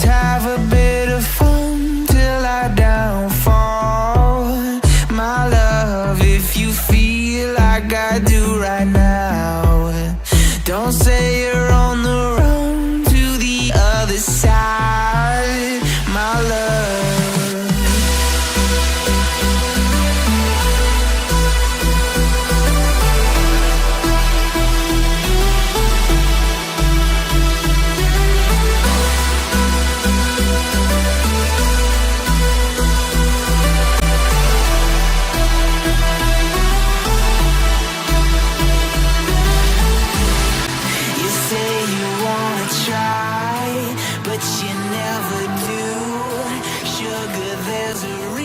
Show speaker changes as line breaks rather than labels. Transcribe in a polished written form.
have a bit of fun till I downfall. My love, if you feel like I do right now, don't say you're on the run to the other side, my love. But you never do. Sugar, there's a reason